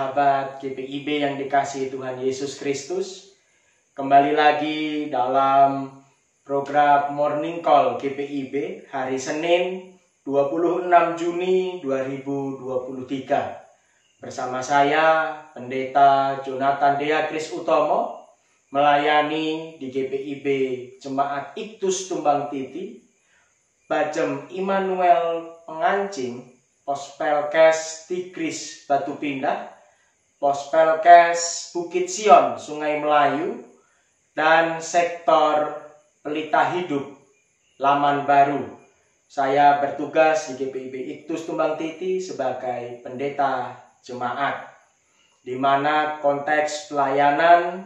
sahabat GPIB yang dikasihi Tuhan Yesus Kristus. Kembali lagi dalam program Morning Call GPIB hari Senin 26 Juni 2023. Bersama saya, Pendeta Jonathan Dea Kris Utomo, melayani di GPIB Jemaat Iktus Tumbang Titi, Bajem Immanuel Pengancing, Pospelkes Tigris Batu Pindah, Pospelkes Bukit Sion Sungai Melayu, dan sektor Pelita Hidup Laman Baru. Saya bertugas di GPIB Iktus Tumbang Titi sebagai pendeta jemaat, di mana konteks pelayanan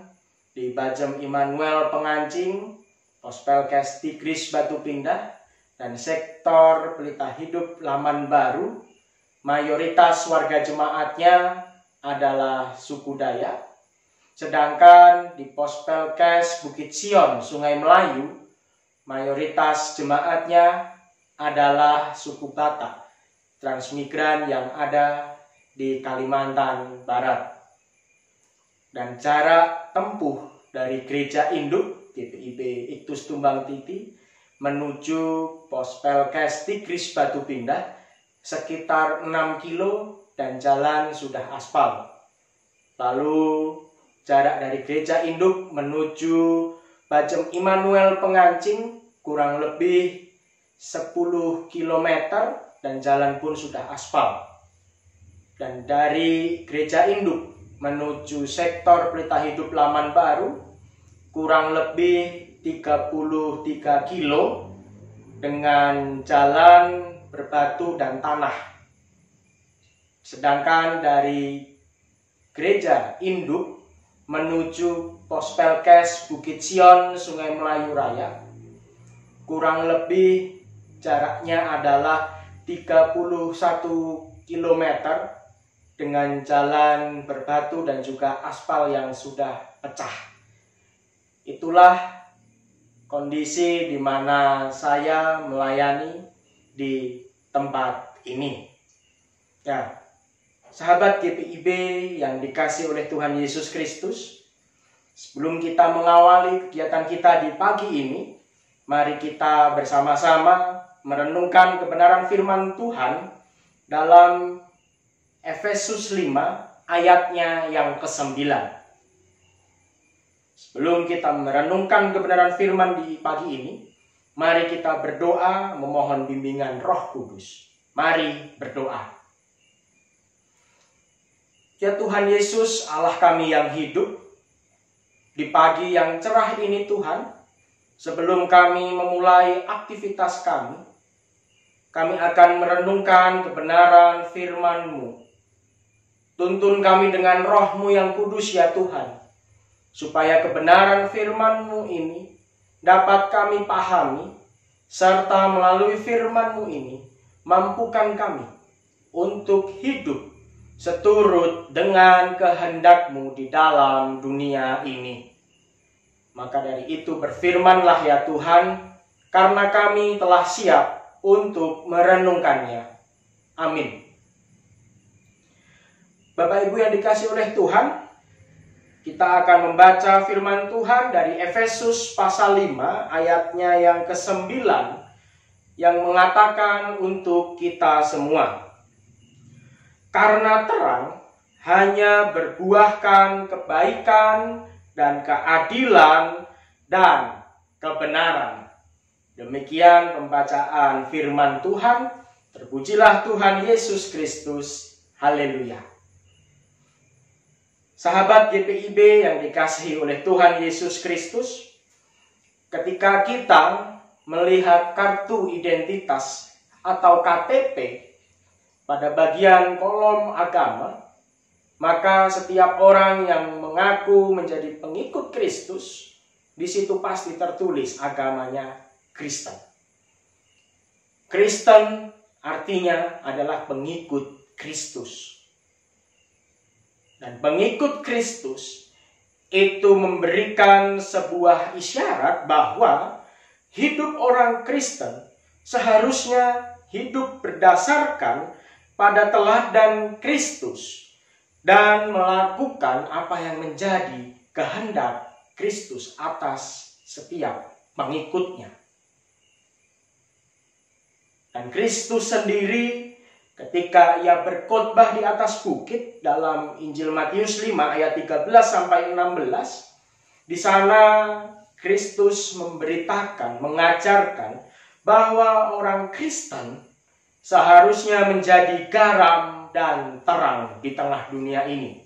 di Bajem Immanuel Pengancing, Pospelkes Tigris Batu Pindah, dan sektor Pelita Hidup Laman Baru, mayoritas warga jemaatnya adalah suku Dayak. Sedangkan di Pospelkes Bukit Sion Sungai Melayu, mayoritas jemaatnya adalah suku Batak, transmigran yang ada di Kalimantan Barat. Dan jarak tempuh dari gereja induk GPIB Iktus Tumbang Titi menuju Pospelkes Tigris Batu Pindah sekitar 6 kilo dan jalan sudah aspal. Lalu jarak dari gereja induk menuju Bajem Immanuel Pengancing kurang lebih 10 km dan jalan pun sudah aspal. Dan dari gereja induk menuju sektor Pelita Hidup Laman Baru kurang lebih 33 kilo dengan jalan berbatu dan tanah. Sedangkan dari gereja induk menuju Pospelkes Bukit Sion Sungai Melayu Raya kurang lebih jaraknya adalah 31 km dengan jalan berbatu dan juga aspal yang sudah pecah. Itulah kondisi di mana saya melayani di tempat ini. Ya, sahabat GPIB yang dikasihi oleh Tuhan Yesus Kristus, sebelum kita mengawali kegiatan kita di pagi ini, mari kita bersama-sama merenungkan kebenaran firman Tuhan dalam Efesus 5 ayatnya yang ke-9. Sebelum kita merenungkan kebenaran firman di pagi ini, mari kita berdoa memohon bimbingan Roh Kudus. Mari berdoa. Ya Tuhan Yesus, Allah kami yang hidup, di pagi yang cerah ini Tuhan, sebelum kami memulai aktivitas kami akan merenungkan kebenaran firman-Mu. Tuntun kami dengan Roh-Mu yang kudus ya Tuhan, supaya kebenaran firman-Mu ini dapat kami pahami, serta melalui firman-Mu ini mampukan kami untuk hidup seturut dengan kehendak-Mu di dalam dunia ini. Maka dari itu berfirmanlah ya Tuhan, karena kami telah siap untuk merenungkannya. Amin. Bapak Ibu yang dikasihi oleh Tuhan, kita akan membaca firman Tuhan dari Efesus pasal 5 ayatnya yang ke-9 yang mengatakan untuk kita semua. Karena terang hanya berbuahkan kebaikan dan keadilan dan kebenaran. Demikian pembacaan firman Tuhan. Terpujilah Tuhan Yesus Kristus. Haleluya. Sahabat GPIB yang dikasihi oleh Tuhan Yesus Kristus, ketika kita melihat kartu identitas atau KTP pada bagian kolom agama, maka setiap orang yang mengaku menjadi pengikut Kristus, di situ pasti tertulis agamanya Kristen. Kristen artinya adalah pengikut Kristus. Dan pengikut Kristus itu memberikan sebuah isyarat bahwa hidup orang Kristen seharusnya hidup berdasarkan pada teladan Kristus dan melakukan apa yang menjadi kehendak Kristus atas setiap pengikutnya. Dan Kristus sendiri ketika ia berkhotbah di atas bukit dalam Injil Matius 5 ayat 13 sampai 16, di sana Kristus memberitakan, mengajarkan bahwa orang Kristen seharusnya menjadi garam dan terang di tengah dunia ini.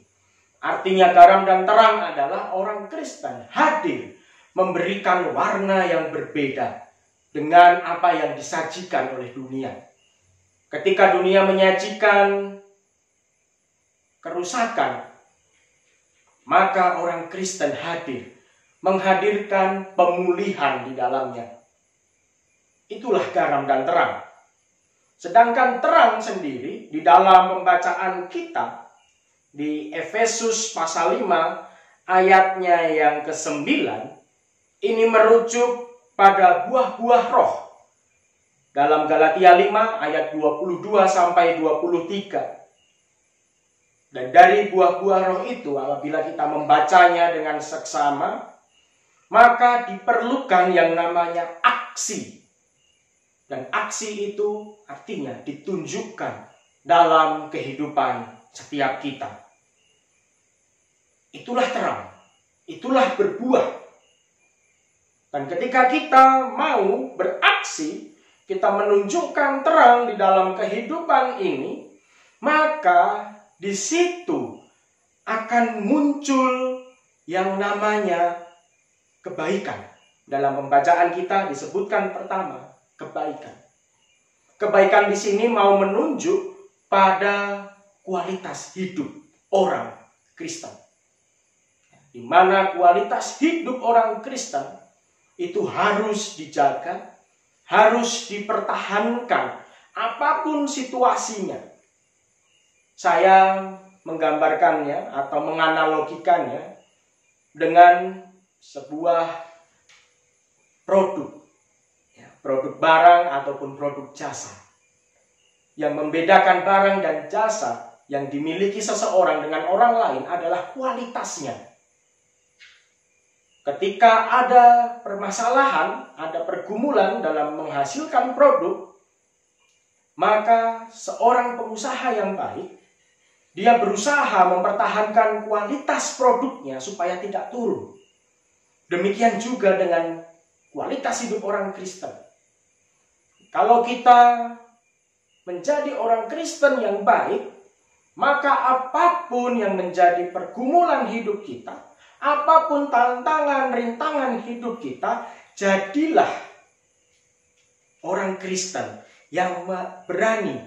Artinya garam dan terang adalah orang Kristen hadir memberikan warna yang berbeda dengan apa yang disajikan oleh dunia. Ketika dunia menyajikan kerusakan, maka orang Kristen hadir, menghadirkan pemulihan di dalamnya. Itulah garam dan terang. Sedangkan terang sendiri di dalam pembacaan kita di Efesus pasal 5 ayatnya yang ke-9, ini merujuk pada buah-buah roh. Dalam Galatia 5 ayat 22 sampai 23. Dan dari buah-buah roh itu apabila kita membacanya dengan seksama, maka diperlukan yang namanya aksi. Dan aksi itu artinya ditunjukkan dalam kehidupan setiap kita. Itulah terang, itulah berbuah. Dan ketika kita mau beraksi, kita menunjukkan terang di dalam kehidupan ini, maka di situ akan muncul yang namanya kebaikan. Dalam pembacaan kita disebutkan pertama, kebaikan. Kebaikan di sini mau menunjuk pada kualitas hidup orang Kristen. Di mana kualitas hidup orang Kristen itu harus dijaga, harus dipertahankan apapun situasinya. Saya menggambarkannya atau menganalogikannya dengan sebuah produk, produk barang ataupun produk jasa. Yang membedakan barang dan jasa yang dimiliki seseorang dengan orang lain adalah kualitasnya. Ketika ada permasalahan, ada pergumulan dalam menghasilkan produk, maka seorang pengusaha yang baik, dia berusaha mempertahankan kualitas produknya supaya tidak turun. Demikian juga dengan kualitas hidup orang Kristen. Kalau kita menjadi orang Kristen yang baik, maka apapun yang menjadi pergumulan hidup kita, apapun tantangan, rintangan hidup kita, jadilah orang Kristen yang berani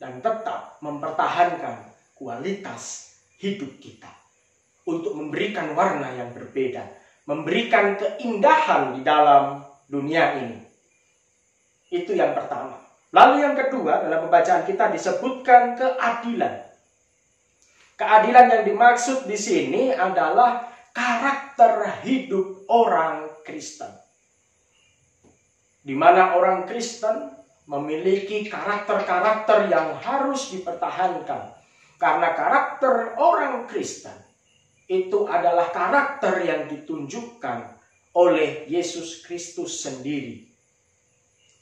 dan tetap mempertahankan kualitas hidup kita untuk memberikan warna yang berbeda, memberikan keindahan di dalam dunia ini. Itu yang pertama. Lalu yang kedua, dalam pembacaan kita disebutkan keadilan. Keadilan yang dimaksud di sini adalah karakter hidup orang Kristen. Di mana orang Kristen memiliki karakter-karakter yang harus dipertahankan. Karena karakter orang Kristen itu adalah karakter yang ditunjukkan oleh Yesus Kristus sendiri.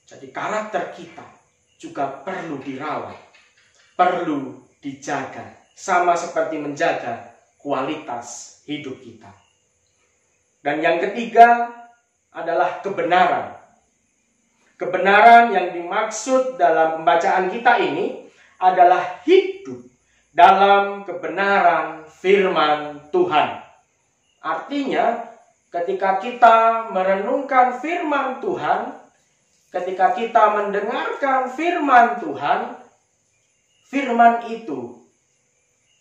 Jadi karakter kita juga perlu dirawat, perlu dijaga. Sama seperti menjaga kualitas hidup kita. Dan yang ketiga adalah kebenaran. Kebenaran yang dimaksud dalam pembacaan kita ini adalah hidup dalam kebenaran firman Tuhan. Artinya, ketika kita merenungkan firman Tuhan, ketika kita mendengarkan firman Tuhan, firman itu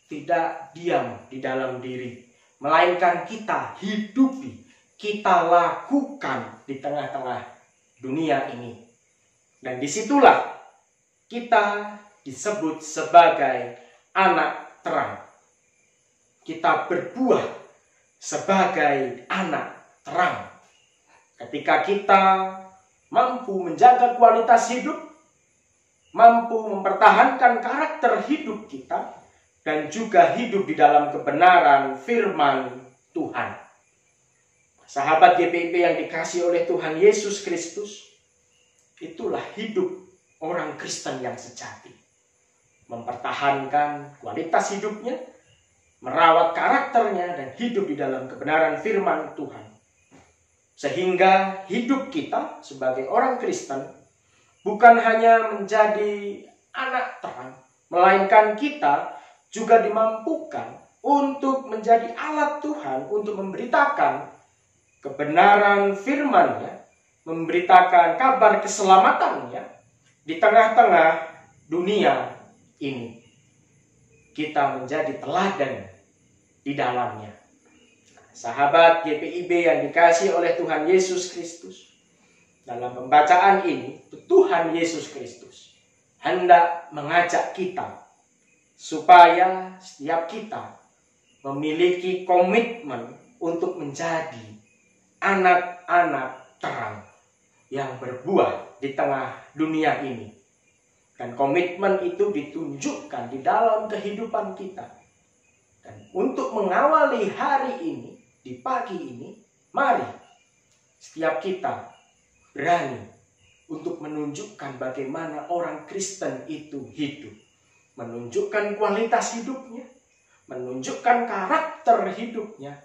tidak diam di dalam diri, melainkan kita hidupi, kita lakukan di tengah-tengah dunia ini. Dan disitulah kita disebut sebagai anak terang. Kita berbuah sebagai anak terang. Ketika kita mampu menjaga kualitas hidup, mampu mempertahankan karakter hidup kita, dan juga hidup di dalam kebenaran firman Tuhan. Sahabat GPIB yang dikasihi oleh Tuhan Yesus Kristus, itulah hidup orang Kristen yang sejati. Mempertahankan kualitas hidupnya, merawat karakternya, dan hidup di dalam kebenaran firman Tuhan. Sehingga hidup kita sebagai orang Kristen bukan hanya menjadi anak terang, melainkan kita juga dimampukan untuk menjadi alat Tuhan untuk memberitakan kebenaran firman-Nya, memberitakan kabar keselamatannya di tengah-tengah dunia ini. Kita menjadi teladan di dalamnya. Sahabat GPIB yang dikasihi oleh Tuhan Yesus Kristus, dalam pembacaan ini Tuhan Yesus Kristus hendak mengajak kita supaya setiap kita memiliki komitmen untuk menjadi anak-anak terang yang berbuah di tengah dunia ini. Dan komitmen itu ditunjukkan di dalam kehidupan kita. Dan untuk mengawali hari ini, di pagi ini, mari setiap kita berani untuk menunjukkan bagaimana orang Kristen itu hidup. Menunjukkan kualitas hidupnya, menunjukkan karakter hidupnya,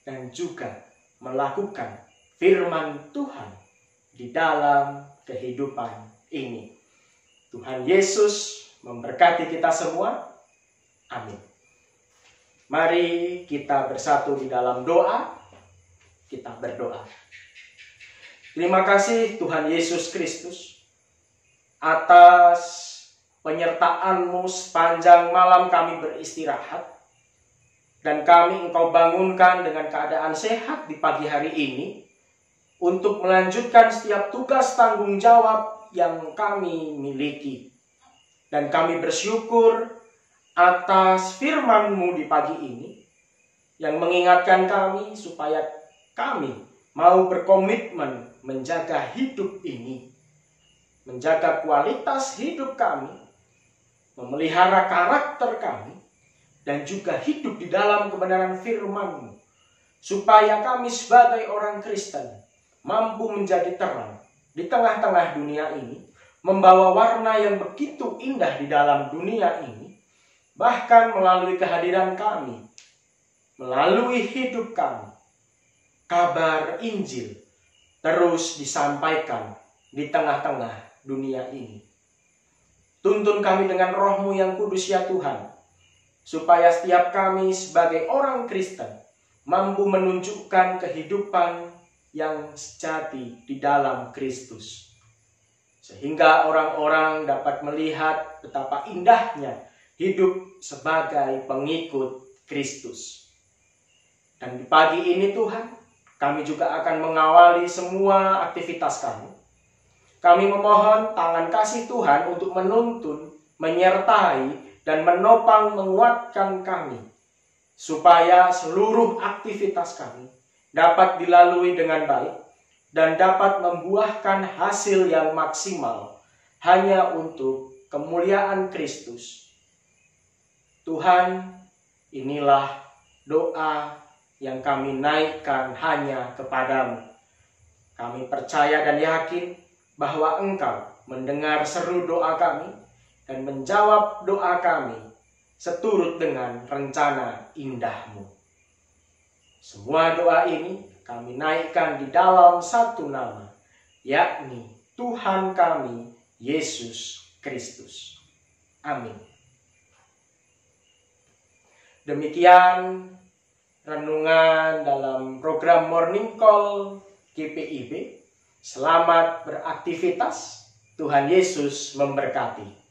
dan juga melakukan firman Tuhan di dalam kehidupan ini. Tuhan Yesus memberkati kita semua. Amin. Mari kita bersatu di dalam doa. Kita berdoa. Terima kasih Tuhan Yesus Kristus atas penyertaan-Mu sepanjang malam kami beristirahat. Dan kami Engkau bangunkan dengan keadaan sehat di pagi hari ini untuk melanjutkan setiap tugas tanggung jawab yang kami miliki. Dan kami bersyukur atas firman-Mu di pagi ini yang mengingatkan kami supaya kami mau berkomitmen menjaga hidup ini, menjaga kualitas hidup kami, memelihara karakter kami, dan juga hidup di dalam kebenaran firman-Mu, supaya kami sebagai orang Kristen mampu menjadi terang di tengah-tengah dunia ini, membawa warna yang begitu indah di dalam dunia ini, bahkan melalui kehadiran kami, melalui hidup kami, kabar Injil terus disampaikan di tengah-tengah dunia ini. Tuntun kami dengan Roh-Mu yang kudus ya Tuhan, supaya setiap kami sebagai orang Kristen mampu menunjukkan kehidupan yang sejati di dalam Kristus. Sehingga orang-orang dapat melihat betapa indahnya hidup sebagai pengikut Kristus. Dan di pagi ini Tuhan, kami juga akan mengawali semua aktivitas kami. Kami memohon tangan kasih Tuhan untuk menuntun, menyertai, dan menopang menguatkan kami, supaya seluruh aktivitas kami dapat dilalui dengan baik dan dapat membuahkan hasil yang maksimal hanya untuk kemuliaan Kristus. Tuhan, inilah doa yang kami naikkan hanya kepadamu. Kami percaya dan yakin bahwa Engkau mendengar seru doa kami dan menjawab doa kami seturut dengan rencana indah-Mu. Semua doa ini kami naikkan di dalam satu nama, yakni Tuhan kami, Yesus Kristus. Amin. Demikian renungan dalam program Morning Call GPIB. Selamat beraktivitas. Tuhan Yesus memberkati.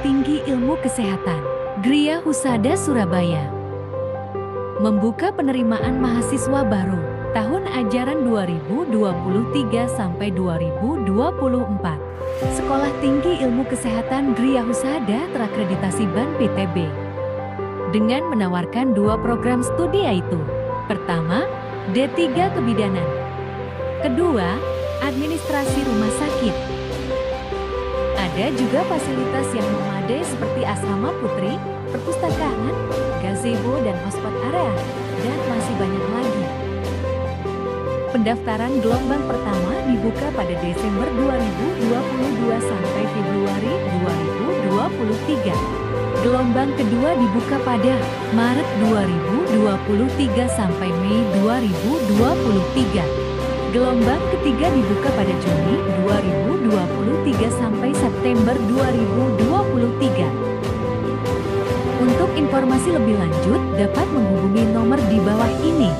Tinggi Ilmu Kesehatan, Gria Husada Surabaya, membuka penerimaan mahasiswa baru tahun ajaran 2023 sampai 2024. Sekolah Tinggi Ilmu Kesehatan Gria Husada terakreditasi BAN PTB dengan menawarkan 2 program studi, yaitu pertama, D3 Kebidanan, kedua, Administrasi Rumah Sakit. Ada juga fasilitas yang memadai seperti asrama putri, perpustakaan, gazebo dan hotspot area, dan masih banyak lagi. Pendaftaran gelombang pertama dibuka pada Desember 2022 sampai Februari 2023. Gelombang kedua dibuka pada Maret 2023 sampai Mei 2023. Gelombang ketiga dibuka pada Juni 2023 sampai September 2023. Untuk informasi lebih lanjut dapat menghubungi nomor di bawah ini.